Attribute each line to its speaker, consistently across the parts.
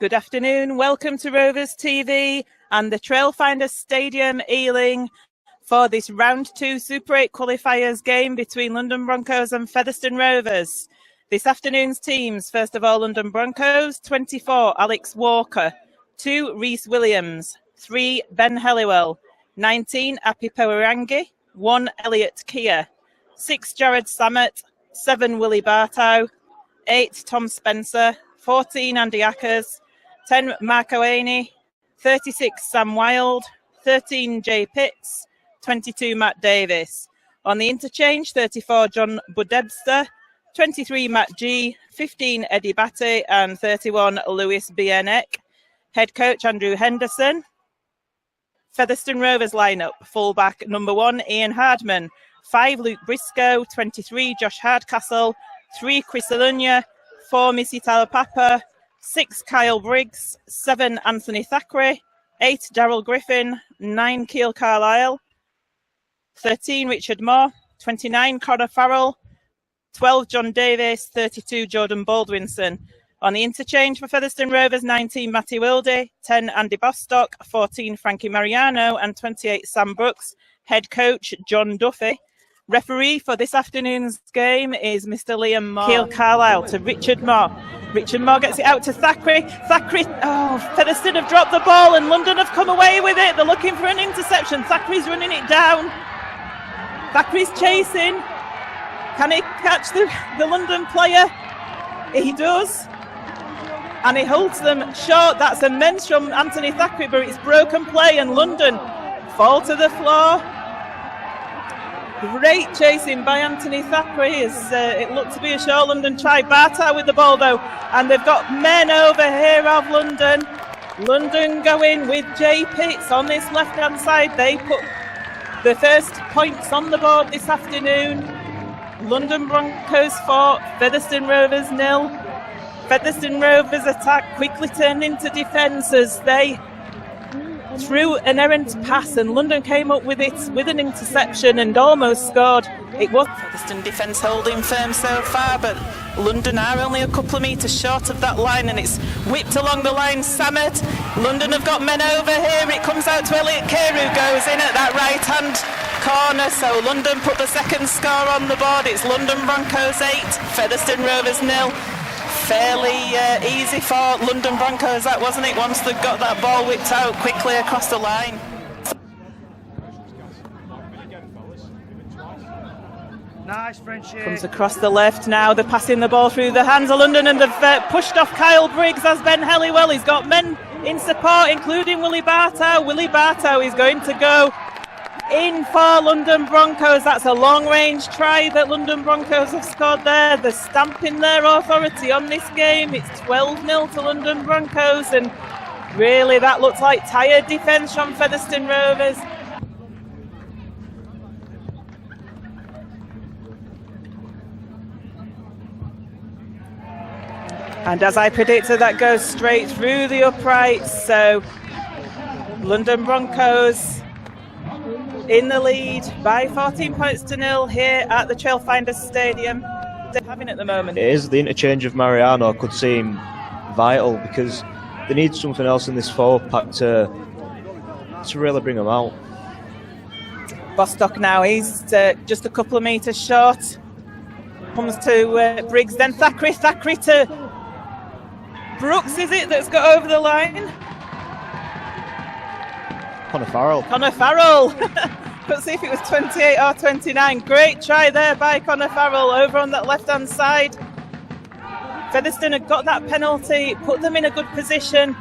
Speaker 1: Good afternoon, welcome to Rovers TV and the Trailfinders Stadium, Ealing, for this Round 2 Super 8 Qualifiers game between London Broncos and Featherstone Rovers. This afternoon's teams, first of all, London Broncos, 24, Alex Walker, 2, Rhys Williams, 3, Ben Helliwell, 19, Api Powarangi, 1, Elliot Keir, 6, Jared Samet, 7, Willie Bartow, 8, Tom Spencer, 14, Andy Ackers, 10, Marco Aney, 36, Sam Wilde, 13, Jay Pitts, 22, Matt Davis. On the interchange, 34, John Budebster, 23, Matt G, 15, Eddie Batty, and 31, Lewis Bienek. Head coach, Andrew Henderson. Featherstone Rovers lineup, fullback number 1, Ian Hardman, 5, Luke Briscoe, 23, Josh Hardcastle, 3, Chris Alunya, 4, Missy Talapapa, 6, Kyle Briggs, 7, Anthony Thackeray, 8, Darryl Griffin, 9, Keil Carlisle, 13, Richard Moore, 29, Connor Farrell, 12, John Davis, 32, Jordan Baldwinson. On the interchange for Featherstone Rovers, 19, Matty Wilde, 10, Andy Bostock, 14, Frankie Mariano, and 28, Sam Brooks. Head coach, John Duffy. Referee for this afternoon's game is Mr. Liam Moore. Keil Carlisle to Richard Moore. Richard Moore gets it out to Thackeray. Featherstone have dropped the ball and London have come away with it. They're looking for an interception. Thackeray's running it down. Thackeray's chasing. Can he catch the London player? He does. And he holds them short. That's immense from Anthony Thackeray, but it's broken play and London fall to the floor. Great chasing by Anthony Thackeray as it looked to be a short London try. Bartow with the ball though, and they've got men over here of London. London going with Jay Pitts on this left-hand side. They put the first points on the board this afternoon. London Broncos 4, Featherstone Rovers 0. Featherstone Rovers attack quickly turned into defence as they threw an errant pass and London came up with it with an interception and almost scored. It was Featherstone defence holding firm so far, but London are only a couple of metres short of that line and it's whipped along the line. Samet, London have got men over here. It comes out to Elliot Keir who goes in at that right hand corner, so London put the second score on the board. It's London Broncos 8, Featherstone Rovers 0. Fairly easy for London Broncos, that wasn't it, once they've got that ball whipped out quickly across the line.
Speaker 2: Nice friendship.
Speaker 1: Comes across the left now, they're passing the ball through the hands of London and they've pushed off Kyle Briggs as Ben Helliwell. He's got men in support, including Willie Bartow. Willie Bartow is going to go in for London Broncos. That's a long-range try that London Broncos have scored there. They're stamping their authority on this game. It's 12-0 to London Broncos, and really that looks like tired defence from Featherstone Rovers. And as I predicted, that goes straight through the uprights. So London Broncos in the lead by 14 points to 0 here at the Trailfinders Stadium. They're having at the moment.
Speaker 3: It is the interchange of Mariano could seem vital because they need something else in this forward pack to really bring them out.
Speaker 1: Bostock now, he's just a couple of metres short. Comes to Briggs, then Thackeray to Brooks, is it, that's got over the line? Connor Farrell. Couldn't see if it was 28 or 29. Great try there by Connor Farrell over on that left-hand side. Featherstone had got that penalty, put them in a good position.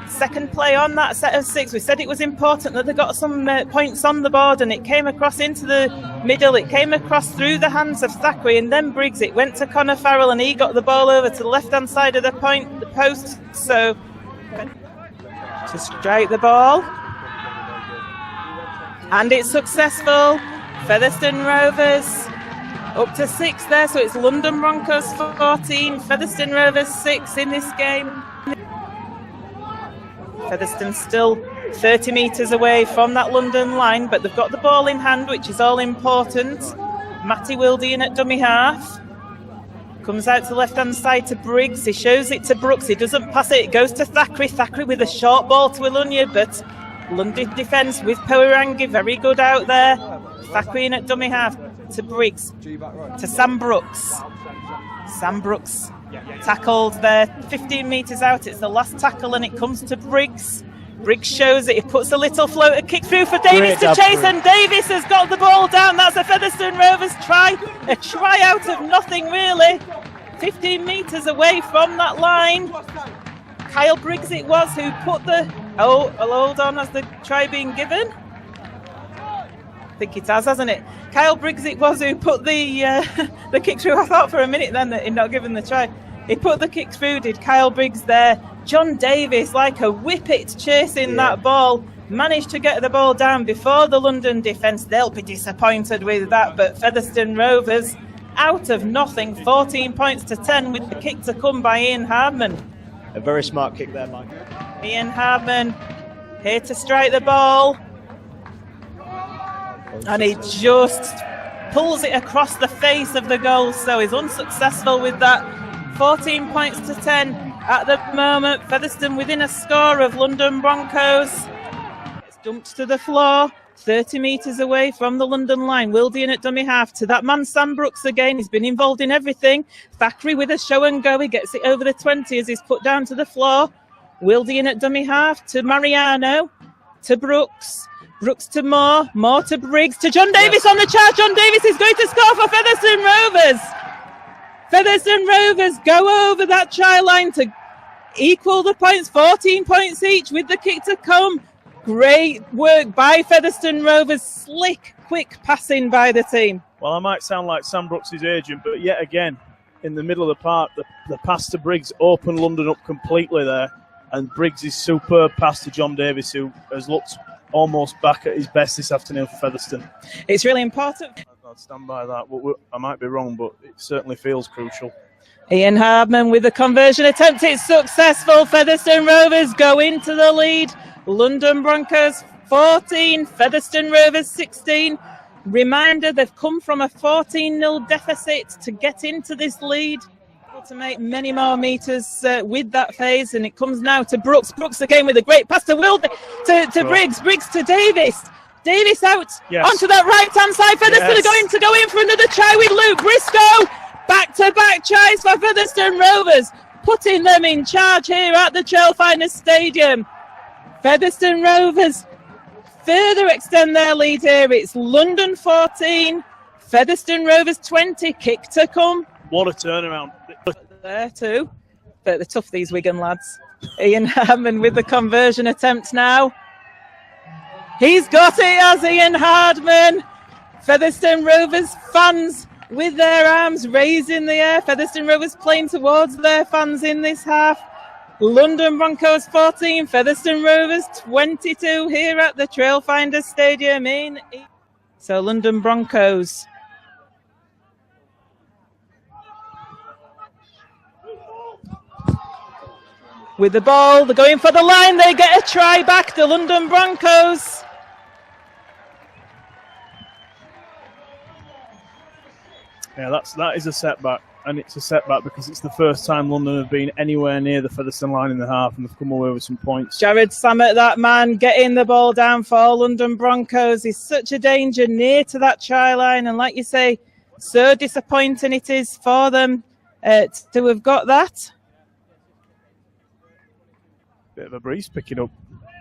Speaker 1: Second play on that set of 6. We said it was important that they got some points on the board, and it came across into the middle. It came across through the hands of Thackeray and then Briggs. It went to Connor Farrell and he got the ball over to the left-hand side of the post. So to strike the ball. And it's successful. Featherstone Rovers up to 6 there, so it's London Broncos 14, Featherstone Rovers 6 in this game. Featherstone still 30 metres away from that London line, but they've got the ball in hand, which is all important. Matty Wilde in at dummy half. Comes out to the left-hand side to Briggs. He shows it to Brooks. He doesn't pass it. It goes to Thackeray. Thackeray with a short ball to Ilunya, but London defence with Poerangi. Very good out there. Thackeray in at dummy half to Briggs. To Sam Brooks. Sam Brooks tackled there 15 metres out. It's the last tackle and it comes to Briggs. Briggs shows it. He puts a little floater kick through for Davis to chase, and Davis has got the ball down. That's a Featherstone Rovers try. A try out of nothing, really. 15 metres away from that line. Kyle Briggs it was who put the... Oh, hold on, has the try been given? I think it has, hasn't it? Kyle Briggs it was who put the kick through. I thought for a minute then that he'd not given the try. He put the kick through, did Kyle Briggs there. John Davis, like a whippet chasing that ball, managed to get the ball down before the London defence. They'll be disappointed with that, but Featherstone Rovers out of nothing, 14 points to 10 with the kick to come by Ian Hardman.
Speaker 3: A very smart kick there, Mike.
Speaker 1: Ian Hardman here to strike the ball. And he just pulls it across the face of the goal, so he's unsuccessful with that. 14 points to 10 at the moment. Featherstone within a score of London Broncos. It's dumped to the floor, 30 metres away from the London line. Wildian at dummy half to that man Sam Brooks again. He's been involved in everything. Thackeray with a show and go. He gets it over the 20 as he's put down to the floor. Wildian at dummy half to Mariano, to Brooks. Brooks to Moore to Briggs, to John Davis on the charge. John Davis is going to score for Featherstone Rovers. Featherstone Rovers go over that try line to equal the points, 14 points each with the kick to come. Great work by Featherstone Rovers, slick, quick passing by the team.
Speaker 4: Well, I might sound like Sam Brooks' agent, but yet again, in the middle of the park, the pass to Briggs opened London up completely there, and Briggs' superb pass to John Davis, who has looked almost back at his best this afternoon for Featherstone.
Speaker 1: It's really important.
Speaker 4: I'd stand by that. I might be wrong, but it certainly feels crucial.
Speaker 1: Ian Hardman with the conversion attempt. It's successful. Featherstone Rovers go into the lead. London Broncos 14, Featherstone Rovers 16. Reminder, they've come from a 14-0 deficit to get into this lead. To make many more metres with that phase, and it comes now to Brooks. Brooks again with a great pass to to Briggs. Briggs to Davis. Davis out onto that right-hand side. Featherstone are going to go in for another try with Luke Briscoe. Back-to-back tries for Featherstone Rovers, putting them in charge here at the Trailfinders Stadium. Featherstone Rovers further extend their lead here. It's London 14, Featherstone Rovers 20. Kick to come.
Speaker 4: What a turnaround.
Speaker 1: There too. But they're tough, these Wigan lads. Ian Hardman with the conversion attempt now. He's got it as Ian Hardman. Featherstone Rovers fans with their arms raised in the air. Featherstone Rovers playing towards their fans in this half. London Broncos 14, Featherstone Rovers 22 here at the Trailfinders Stadium in. So London Broncos with the ball, they're going for the line, they get a try back, the London Broncos.
Speaker 4: Yeah, that is a setback, and it's a setback because it's the first time London have been anywhere near the Featherstone line in the half, and they've come away with some points.
Speaker 1: Jared Samet, that man, getting the ball down for London Broncos. He's such a danger near to that try line, and like you say, so disappointing it is for them to have got that.
Speaker 4: Bit of a breeze picking up.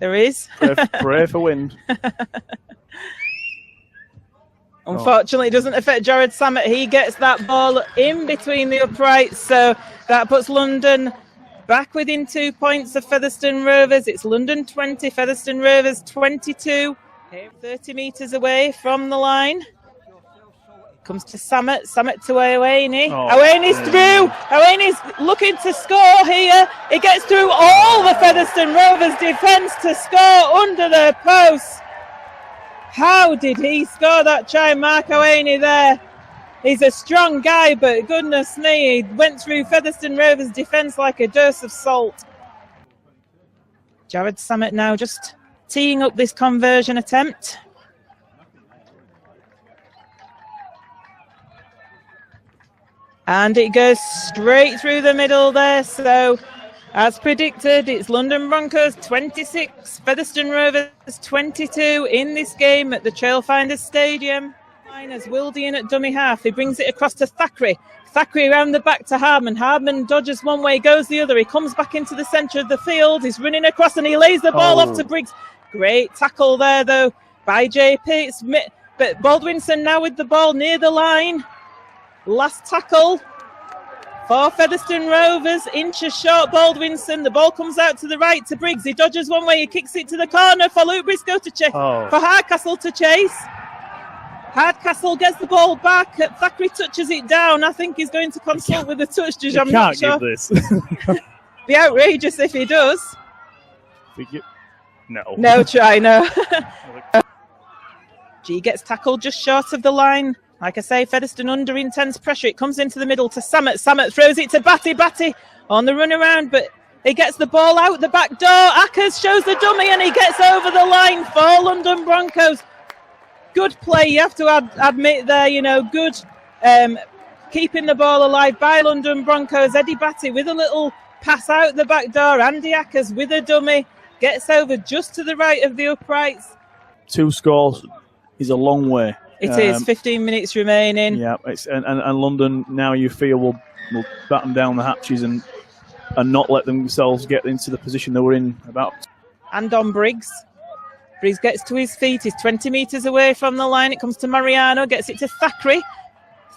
Speaker 1: There is.
Speaker 4: Pray for wind.
Speaker 1: Unfortunately, it doesn't affect Jared Samet. He gets that ball in between the uprights, so that puts London back within 2 points of Featherstone Rovers. It's London 20, Featherstone Rovers 22. 30 metres away from the line. Comes to Samet to Ioane. Ioane's through. Ioane's looking to score here. He gets through all the Featherstone Rovers defence to score under their post. How did he score that try, Mark Ioane there? He's a strong guy, but goodness me, he went through Featherstone Rovers defence like a dose of salt. Jared Samet now just teeing up this conversion attempt. And it goes straight through the middle there. So, as predicted, it's London Broncos 26, Featherstone Rovers 22 in this game at the Trailfinders Stadium. As Wilde in at dummy half. He brings it across to Thackeray. Thackeray around the back to Hardman. Hardman dodges one way, goes the other. He comes back into the centre of the field. He's running across and he lays the ball off to Briggs. Great tackle there, though, by JP. But Baldwinson now with the ball near the line. Last tackle for Featherstone Rovers. Inches short, Baldwinson. The ball comes out to the right to Briggs. He dodges one way. He kicks it to the corner for Luke Briscoe to chase. For Hardcastle to chase. Hardcastle gets the ball back. Thackeray touches it down. I think he's going to consult with the touch judge. I'm not sure.
Speaker 4: Give this.
Speaker 1: Be outrageous if he does.
Speaker 4: No.
Speaker 1: No try, no. G gets tackled just short of the line. Like I say, Featherstone under intense pressure. It comes into the middle to Samet. Samet throws it to Batty. Batty on the run around, but he gets the ball out the back door. Ackers shows the dummy and he gets over the line for London Broncos. Good play, you have to admit there, good keeping the ball alive by London Broncos. Eddie Batty with a little pass out the back door. Andy Ackers with a dummy. Gets over just to the right of the uprights.
Speaker 4: 2 scores is a long way.
Speaker 1: It is, 15 minutes remaining.
Speaker 4: Yeah, and London now you feel will batten down the hatches and not let themselves get into the position they were in about.
Speaker 1: And on Briggs. Briggs gets to his feet. He's 20 metres away from the line. It comes to Mariano, gets it to Thackeray.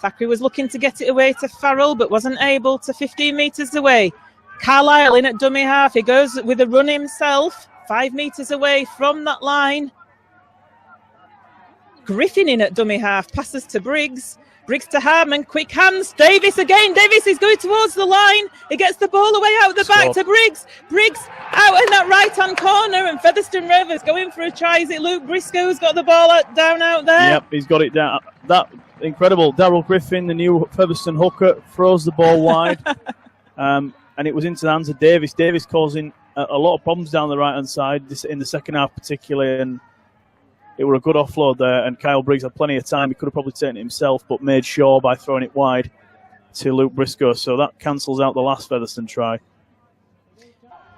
Speaker 1: Thackeray was looking to get it away to Farrell, but wasn't able to. 15 metres away. Carlisle in at dummy half. He goes with a run himself, 5 metres away from that line. Griffin in at dummy half, passes to Briggs. Briggs to Harman, quick hands. Davis again. Davis is going towards the line. He gets the ball away out the back to Briggs. Briggs out in that right-hand corner, and Featherstone Rovers going for a try. Is it Luke Briscoe's got the ball down out there?
Speaker 4: Yep, he's got it down. That incredible. Darryl Griffin, the new Featherstone hooker, throws the ball wide. And it was into the hands of Davis. Davis causing a lot of problems down the right-hand side in the second half particularly, and it were a good offload there, and Kyle Briggs had plenty of time. He could have probably taken it himself, but made sure by throwing it wide to Luke Briscoe. So that cancels out the last Featherstone try.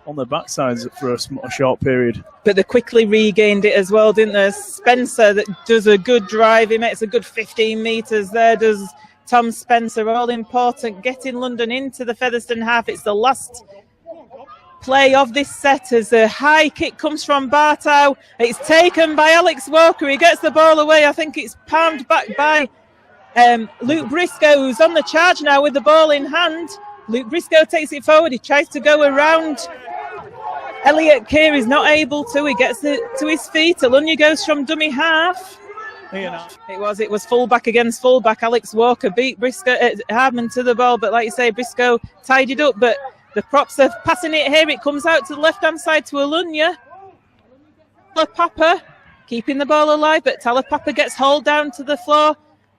Speaker 4: On their backsides for a short period.
Speaker 1: But they quickly regained it as well, didn't they? Spencer that does a good drive. He makes a good 15 metres there, does Tom Spencer. All important, getting London into the Featherstone half. It's the last play of this set as a high kick comes from Bartow. It's taken by Alex Walker. He gets the ball away. I think it's palmed back by Luke Briscoe, who's on the charge now with the ball in hand. Luke Briscoe takes it forward. He tries to go around Elliot Keir. Is not able to. He gets it to his feet. Alunya goes from dummy half. It was fullback against fullback. Alex Walker beat Briscoe, Hardman to the ball, but like you say, Briscoe tidied up. But the props are passing it here. It comes out to the left-hand side to Alunya. Talapapa keeping the ball alive, but Talapapa gets hauled down to the floor.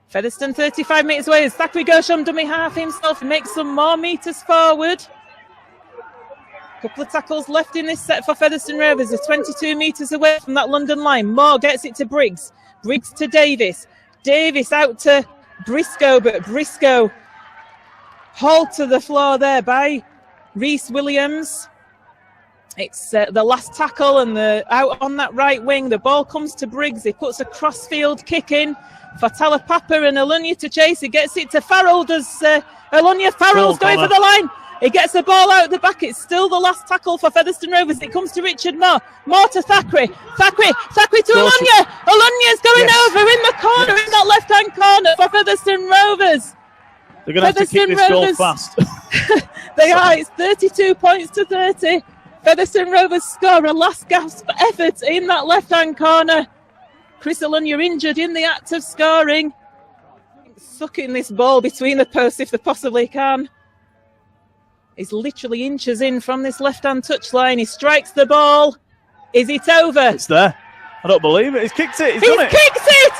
Speaker 1: Featherstone 35 metres away as Thackeray goes from dummy half himself and makes some more metres forward. Couple of tackles left in this set for Featherstone Rovers. They're 22 metres away from that London line. Moore gets it to Briggs. Briggs to Davis. Davis out to Briscoe, but Briscoe hauled to the floor there by Reese Williams. It's the last tackle and out on that right wing. The ball comes to Briggs. He puts a cross-field kick in for Talapapa and Alunya to chase. He gets it to Farrell. Does Alunya? Farrell's going for the line. He gets the ball out the back. It's still the last tackle for Featherstone Rovers. It comes to Richard Moore. Moore to Thackeray. Thackeray to Alunya. Alunya's going over in the corner, in that left-hand corner for Featherstone Rovers.
Speaker 4: They're going to have to kick this goal fast.
Speaker 1: They are. It's 32 points to 30. Featherstone Rovers score a last gasp effort in that left-hand corner. Chris Alunya injured in the act of scoring. Sucking this ball between the posts if they possibly can. He's literally inches in from this left-hand touchline. He strikes the ball. Is it over?
Speaker 4: It's there. I don't believe it. He's kicked it. He's done it.
Speaker 1: Kicked it!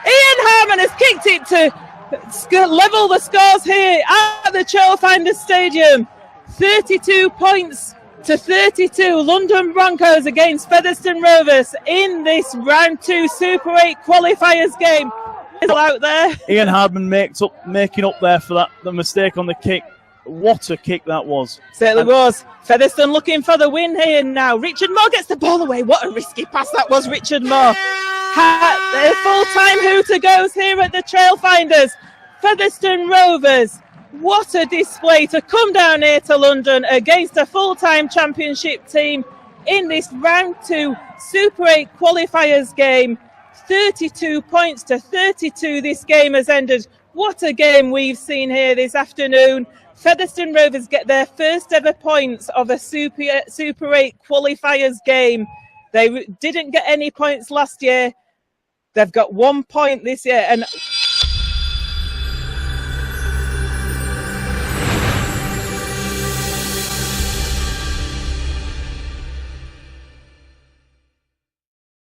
Speaker 1: Ian Harman has kicked it to level the scores here at the Trailfinders Stadium. 32 points to 32. London Broncos against Featherstone Rovers in this round 2 Super 8 qualifiers game. out there.
Speaker 4: Ian Hardman making up there for the mistake on the kick. What a kick that was.
Speaker 1: Certainly was. Featherstone looking for the win here now. Richard Moore gets the ball away. What a risky pass that was, Richard Moore. The full-time hooter goes here at the Trailfinders. Featherstone Rovers. What a display to come down here to London against a full-time championship team in this round 2 Super 8 qualifiers game. 32 points to 32 this game has ended. What a game we've seen here this afternoon. Featherstone Rovers get their first ever points of a Super 8 qualifiers game. They didn't get any points last year. They've got 1 point this year. And